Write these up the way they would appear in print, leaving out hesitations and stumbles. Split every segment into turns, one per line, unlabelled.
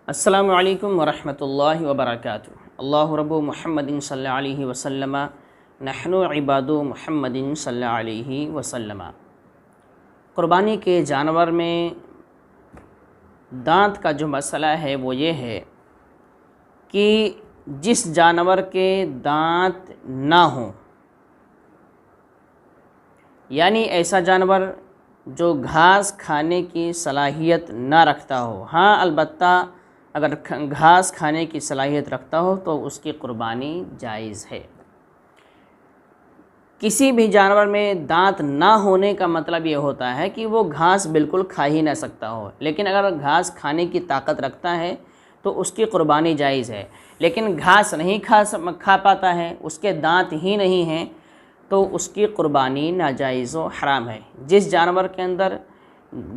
السلام علیکم ورحمۃ اللہ وبرکاتہ۔ اللہ رب محمد صلی اللہ علیہ وسلم، نحن عباد محمد صلی اللہ علیہ وسلم۔ قربانی کے جانور میں دانت کا جو مسئلہ ہے وہ یہ ہے کہ جس جانور کے دانت نہ ہوں، یعنی ایسا جانور جو گھاس کھانے کی صلاحیت نہ رکھتا ہو، ہاں البتہ اگر گھاس کھانے کی صلاحیت رکھتا ہو تو اس کی قربانی جائز ہے۔ کسی بھی جانور میں دانت نہ ہونے کا مطلب یہ ہوتا ہے کہ وہ گھاس بالکل کھا ہی نہ سکتا ہو، لیکن اگر گھاس کھانے کی طاقت رکھتا ہے تو اس کی قربانی جائز ہے۔ لیکن گھاس نہیں کھا پاتا ہے، اس کے دانت ہی نہیں ہیں، تو اس کی قربانی ناجائز و حرام ہے۔ جس جانور کے اندر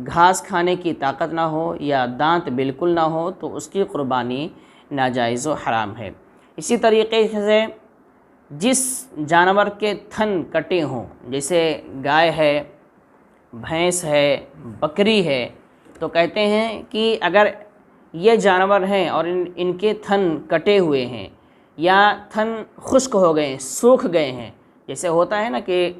گھاس کھانے کی طاقت نہ ہو یا دانت بالکل نہ ہو تو اس کی قربانی ناجائز و حرام ہے۔ اسی طریقے سے جس جانور کے تھن کٹے ہوں، جیسے گائے ہے، بھینس ہے، بکری ہے، تو کہتے ہیں کہ اگر یہ جانور ہیں اور ان کے تھن کٹے ہوئے ہیں یا تھن خشک ہو گئے ہیں، سوکھ گئے ہیں، جیسے ہوتا ہے نا کہ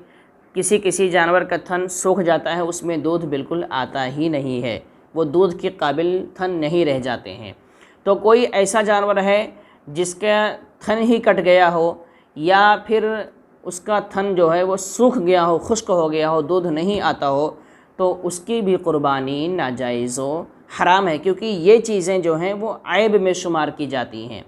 کسی جانور کا تھن سوکھ جاتا ہے، اس میں دودھ بالکل آتا ہی نہیں ہے، وہ دودھ کے قابل تھن نہیں رہ جاتے ہیں، تو کوئی ایسا جانور ہے جس کا تھن ہی کٹ گیا ہو یا پھر اس کا تھن جو ہے وہ سوکھ گیا ہو، خشک ہو گیا ہو، دودھ نہیں آتا ہو، تو اس کی بھی قربانی ناجائز و حرام ہے، کیونکہ یہ چیزیں جو ہیں وہ عیب میں شمار کی جاتی ہیں۔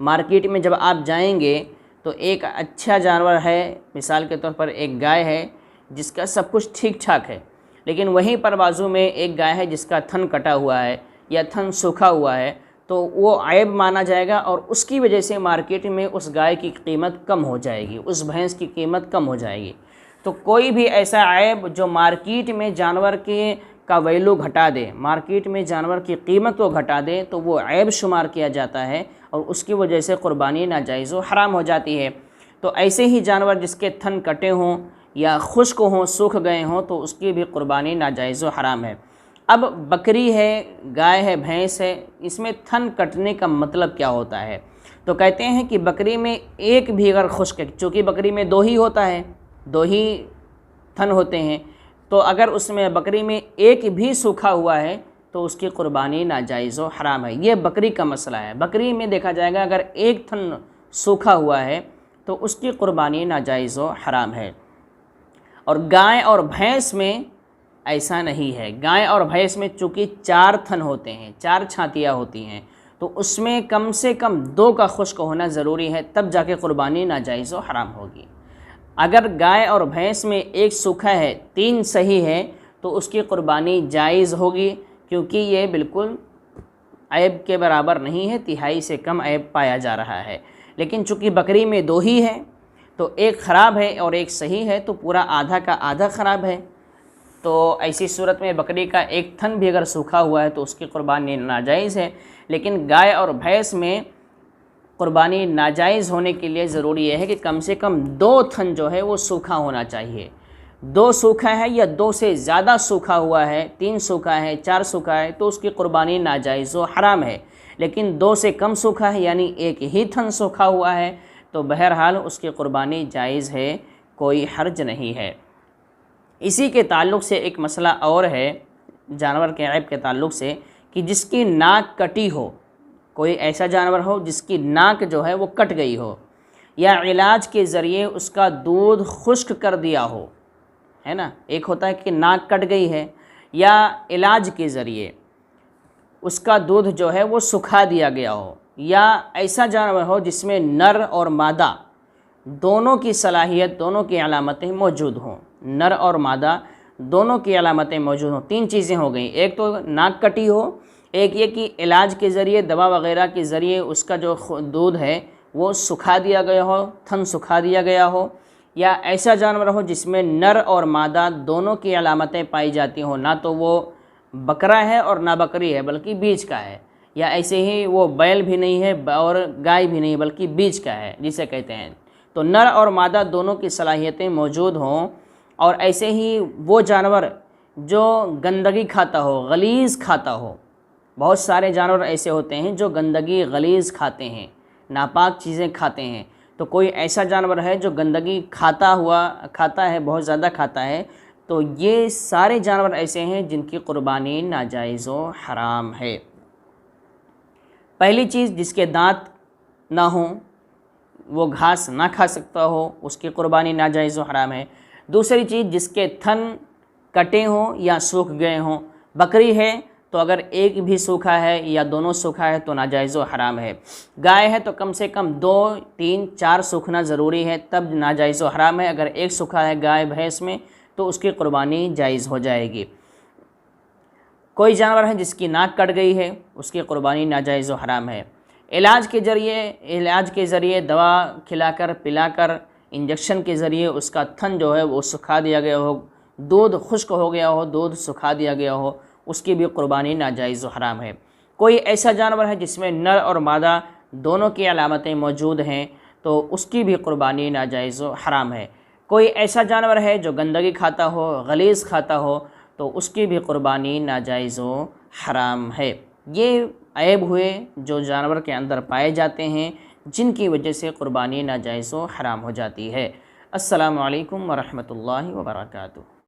مارکیٹ میں جب آپ جائیں گے تو ایک اچھا جانور ہے، مثال کے طور پر ایک گائے ہے جس کا سب کچھ ٹھیک ٹھاک ہے، لیکن وہیں پر بازو میں ایک گائے ہے جس کا تھن کٹا ہوا ہے یا تھن سوکھا ہوا ہے، تو وہ عیب مانا جائے گا اور اس کی وجہ سے مارکیٹ میں اس گائے کی قیمت کم ہو جائے گی، اس بھینس کی قیمت کم ہو جائے گی۔ تو کوئی بھی ایسا عیب جو مارکیٹ میں جانور کا ویلو گھٹا دے، مارکیٹ میں جانور کی قیمت کو گھٹا دے، تو وہ عیب شمار کیا جاتا ہے اور اس کی وجہ سے قربانی ناجائز و حرام ہو جاتی ہے۔ تو ایسے ہی جانور جس کے تھن کٹے ہوں یا خشک ہوں، سوکھ گئے ہوں، تو اس کی بھی قربانی ناجائز و حرام ہے۔ اب بکری ہے، گائے ہے، بھینس ہے، اس میں تھن کٹنے کا مطلب کیا ہوتا ہے؟ تو کہتے ہیں کہ بکری میں ایک بھی اگر خشک ہے، چونکہ بکری میں دو ہی ہوتا ہے، دو ہی تھن ہوتے ہیں، تو اگر اس میں بکری میں ایک بھی سوکھا ہوا ہے تو اس کی قربانی ناجائز و حرام ہے۔ یہ بکری کا مسئلہ ہے۔ بکری میں دیکھا جائے گا اگر ایک تھن سوکھا ہوا ہے تو اس کی قربانی ناجائز و حرام ہے۔ اور گائے اور بھینس میں ایسا نہیں ہے۔ گائے اور بھینس میں چونکہ چار تھن ہوتے ہیں، چار چھاتیاں ہوتی ہیں، تو اس میں کم سے کم دو کا خشک ہونا ضروری ہے، تب جا کے قربانی ناجائز و حرام ہوگی۔ اگر گائے اور بھینس میں ایک سوکھا ہے، تین صحیح ہے، تو اس کی قربانی جائز ہوگی، کیونکہ یہ بالکل عیب کے برابر نہیں ہے، تہائی سے کم عیب پایا جا رہا ہے۔ لیکن چونکہ بکری میں دو ہی ہے، تو ایک خراب ہے اور ایک صحیح ہے، تو پورا آدھا کا آدھا خراب ہے، تو ایسی صورت میں بکری کا ایک تھن بھی اگر سوکھا ہوا ہے تو اس کی قربانی ناجائز ہے۔ لیکن گائے اور بھینس میں قربانی ناجائز ہونے کے لیے ضروری یہ ہے کہ کم سے کم دو تھن جو ہے وہ سوکھا ہونا چاہیے۔ دو سوکھا ہے یا دو سے زیادہ سوکھا ہوا ہے، تین سوکھا ہے، چار سوکھا ہے، تو اس کی قربانی ناجائز و حرام ہے۔ لیکن دو سے کم سوکھا ہے یعنی ایک ہی تھن سوکھا ہوا ہے تو بہرحال اس کی قربانی جائز ہے، کوئی حرج نہیں ہے۔ اسی کے تعلق سے ایک مسئلہ اور ہے جانور کے عیب کے تعلق سے، کہ جس کی ناک کٹی ہو، کوئی ایسا جانور ہو جس کی ناک جو ہے وہ کٹ گئی ہو، یا علاج کے ذریعے اس کا دودھ خشک کر دیا ہو، ہے نا، ایک ہوتا ہے کہ ناک کٹ گئی ہے، یا علاج کے ذریعے اس کا دودھ جو ہے وہ سکھا دیا گیا ہو، یا ایسا جانور ہو جس میں نر اور مادہ دونوں کی صلاحیت، دونوں کی علامتیں موجود ہوں، نر اور مادہ دونوں کی علامتیں موجود ہوں، تین چیزیں ہو گئیں، ایک تو ناک کٹی ہو، ایک یہ کہ علاج کے ذریعے، دوا وغیرہ کے ذریعے اس کا جو دودھ ہے وہ سکھا دیا گیا ہو، تھن سکھا دیا گیا ہو، یا ایسا جانور ہو جس میں نر اور مادہ دونوں کی علامتیں پائی جاتی ہوں، نہ تو وہ بکرا ہے اور نہ بکری ہے بلکہ بیچ کا ہے، یا ایسے ہی وہ بیل بھی نہیں ہے اور گائے بھی نہیں بلکہ بیچ کا ہے جسے کہتے ہیں، تو نر اور مادہ دونوں کی صلاحیتیں موجود ہوں، اور ایسے ہی وہ جانور جو گندگی کھاتا ہو، غلیظ کھاتا ہو، بہت سارے جانور ایسے ہوتے ہیں جو گندگی غلیظ کھاتے ہیں، ناپاک چیزیں کھاتے ہیں، تو کوئی ایسا جانور ہے جو گندگی کھاتا ہے، بہت زیادہ کھاتا ہے، تو یہ سارے جانور ایسے ہیں جن کی قربانی ناجائز و حرام ہے۔ پہلی چیز، جس کے دانت نہ ہوں، وہ گھاس نہ کھا سکتا ہو، اس کی قربانی ناجائز و حرام ہے۔ دوسری چیز، جس کے تھن کٹے ہوں یا سوکھ گئے ہوں، بکری ہے تو اگر ایک بھی سوکھا ہے یا دونوں سوکھا ہے تو ناجائز و حرام ہے۔ گائے ہے تو کم سے کم 2، 3، 4 سوکھنا ضروری ہے، تب ناجائز و حرام ہے۔ اگر ایک سوکھا ہے گائے بھینس میں تو اس کی قربانی جائز ہو جائے گی۔ کوئی جانور ہے جس کی ناک کٹ گئی ہے، اس کی قربانی ناجائز و حرام ہے۔ علاج کے ذریعے دوا کھلا کر، پلا کر، انجیکشن کے ذریعے اس کا تھن جو ہے وہ سکھا دیا گیا ہو، دودھ خشک ہو گیا ہو، دودھ سکھا دیا گیا ہو، اس کی بھی قربانی ناجائز و حرام ہے۔ کوئی ایسا جانور ہے جس میں نر اور مادہ دونوں کی علامتیں موجود ہیں تو اس کی بھی قربانی ناجائز و حرام ہے۔ کوئی ایسا جانور ہے جو گندگی کھاتا ہو، غلیظ کھاتا ہو، تو اس کی بھی قربانی ناجائز و حرام ہے۔ یہ عیب ہوئے جو جانور کے اندر پائے جاتے ہیں جن کی وجہ سے قربانی ناجائز و حرام ہو جاتی ہے۔ السلام علیکم ورحمۃ اللہ وبرکاتہ۔